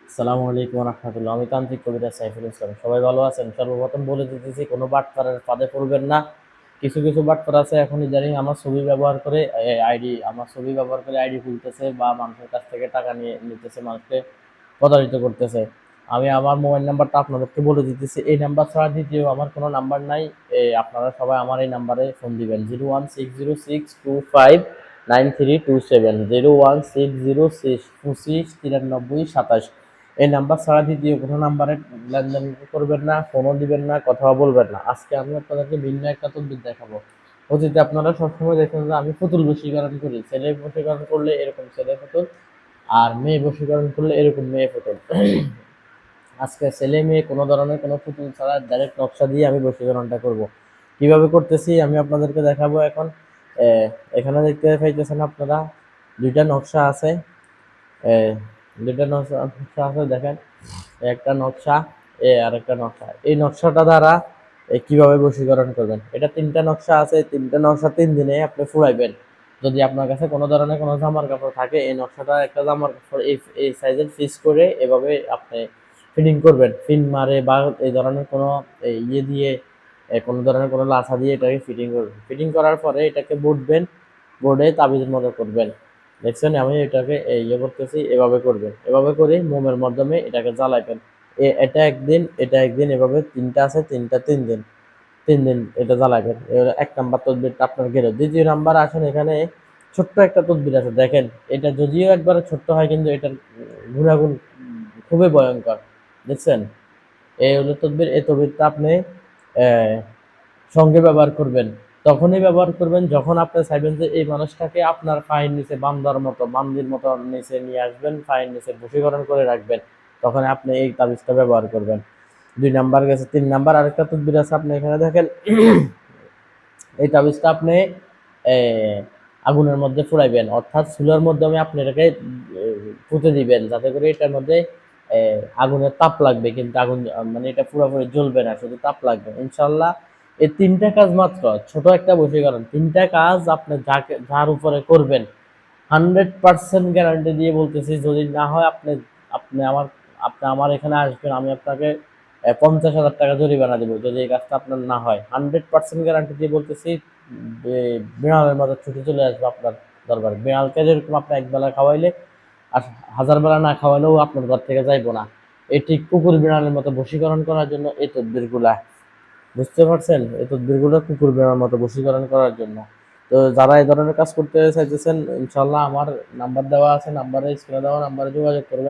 আসসালামু আলাইকুম রহমতুল্লাহ। আমি তান্ত্রিক কবিতা সাইফুল ইসলাম। সবাই ভালো আছেন? সর্বপ্রথম বলে দিতেছি, কোনো বাটপারের ফাঁদে পড়বেন না। কিছু কিছু বাটপার আছে এখন ইদানিং আমার ছবি ব্যবহার করে আইডি খুলতেছে বা মানুষের কাছ থেকে টাকা নিয়ে নিতেছে, মানুষকে প্রতারিত করতেছে। আমি আমার মোবাইল নাম্বারটা আপনাদেরকে বলে দিতেছি, এই নাম্বার ছাড়া দ্বিতীয় আমার কোনো নাম্বার নাই। আপনারা সবাই আমার এই নাম্বারে ফোন দিবেন, 01606259327, 01606259327। এই নাম্বার ছাড়া দ্বিতীয় কোনো নাম্বারে লেনদেন করবেন না, ফোনও দিবেন না, কথাও বলবেন না। আজকে আমি আপনাদেরকে ভিন্ন একটা তদবির দেখাবো। অতীতে আপনারা সবসময় দেখেন যে আমি পুতুল বশীকরণ করি, ছেলে বশীকরণ করলে এরকম ছেলে পুতুল, আর মেয়ে বশীকরণ করলে এরকম মেয়ে পুতুল। আজকে ছেলে মেয়ে কোনো ধরনের কোনো পুতুল ছাড়া ডাইরেক্ট নকশা দিয়ে আমি বশীকরণটা করব। কিভাবে করতেছি আমি আপনাদেরকে দেখাবো এখন। এখানে দেখতে পাইতেছেন আপনারা দুইটা নকশা আছে। দুইটা নকশা আছে দেখেন, একটা নকশা আর একটা নকশা। এই নকশাটা দ্বারা কিভাবে বশীকরণ করবেন, এটা তিনটা নকশা আছে। তিনটা নকশা 3 দিনে আপনি ফুরাইবেন। যদি আপনার কাছে কোনো ধরনের কোনো জামার কাপড় থাকে, এই নকশাটা একটা জামার কাপড় এই সাইজের পিস করে এভাবে আপনি ফিটিং করবেন। ফিন মারে বা এই ধরনের কোনো ইয়ে দিয়ে, কোনো ধরনের কোনো লাছা দিয়ে এটাকে ফিটিং করবেন। ফিটিং করার পরে এটাকে বুটবেন, বোর্ডে তাবিজের মতো করবেন। দেখছেন আমি এটাকে ইয়ে করতেছি, এভাবে করবেন। এভাবে করে মোমের মাধ্যমে এটাকে জ্বালাইবেন। এটা একদিন এভাবে তিনটা আছে, তিনটা 3 দিন, 3 দিন এটা জ্বালাবেন। এবার 1 নাম্বার তদবিরটা আপনার গেল। দ্বিতীয় নাম্বার আসেন, এখানে ছোট্ট একটা তদবির আছে দেখেন। এটা যদিও একবারে ছোট্ট হয়, কিন্তু এটার গুণাগুণ খুবই ভয়ঙ্কর। দেখছেন, এই হলো তদবির। এই তদবিরটা আপনি সঙ্গে ব্যবহার করবেন। তখনই ব্যবহার করবেন যখন আপনি চাইবেন যে এই মানুষটাকে আপনার পায়ের নিচে বান্দির মতো নিচে নিয়ে আসবেন, পায়ের নিচে বশীকরণ করে রাখবেন। তখন আপনি এই তাবিজটা ব্যবহার করবেন। 2 নাম্বার গেছে। 3 নাম্বার আরেকটা তদবির আছে, আপনি এখানে দেখেন। এই তাবিজটা আপনি আগুনের মধ্যে ফুরাইবেন, অর্থাৎ চুলার মাধ্যমে আপনি এটাকে পুঁতে দিবেন, যাতে করে এটার মধ্যে আগুনের তাপ লাগবে, কিন্তু আগুন মানে এটা পুরোপুরি জ্বলবে না, শুধু তাপ লাগবে ইনশাল্লাহ। এই 3টা কাজ মাত্র, ছোট একটা বশীকরণ, 3টা কাজ আপনি যার উপরে করবেন, 100% গ্যারান্টি দিয়ে বলতেছি, যদি না হয় আপনি আপনি আমার আপনি আমার এখানে আসবেন, আমি আপনাকে 50,000 টাকা জরিমানা দেবো যদি এই কাজটা আপনার না হয়। 100% গ্যারান্টি দিয়ে বলতেছি। বিড়ালের মতো ছুটে চলে আসবে আপনার দরবারে। বিড়ালকে যেরকম আপনি একবেলা খাওয়াইলে আর 1000 বেলা না খাওয়ালেও আপনার ঘর থেকে যাইবো না। এই ঠিক কুকুর বিড়ালের মতো বশীকরণ করার জন্য এই তদবিরগুলা, বুঝতে পারছেন? এই তদবিরগুলো কুকুর বিড়ালের মতো বশীকরণ করার জন্য। তো যারা এই ধরনের কাজ করতে চাইতেছেন, ইনশাল্লাহ আমার নাম্বার দেওয়া আছে, স্ক্রিনে দেওয়া নাম্বারে যোগাযোগ করবেন।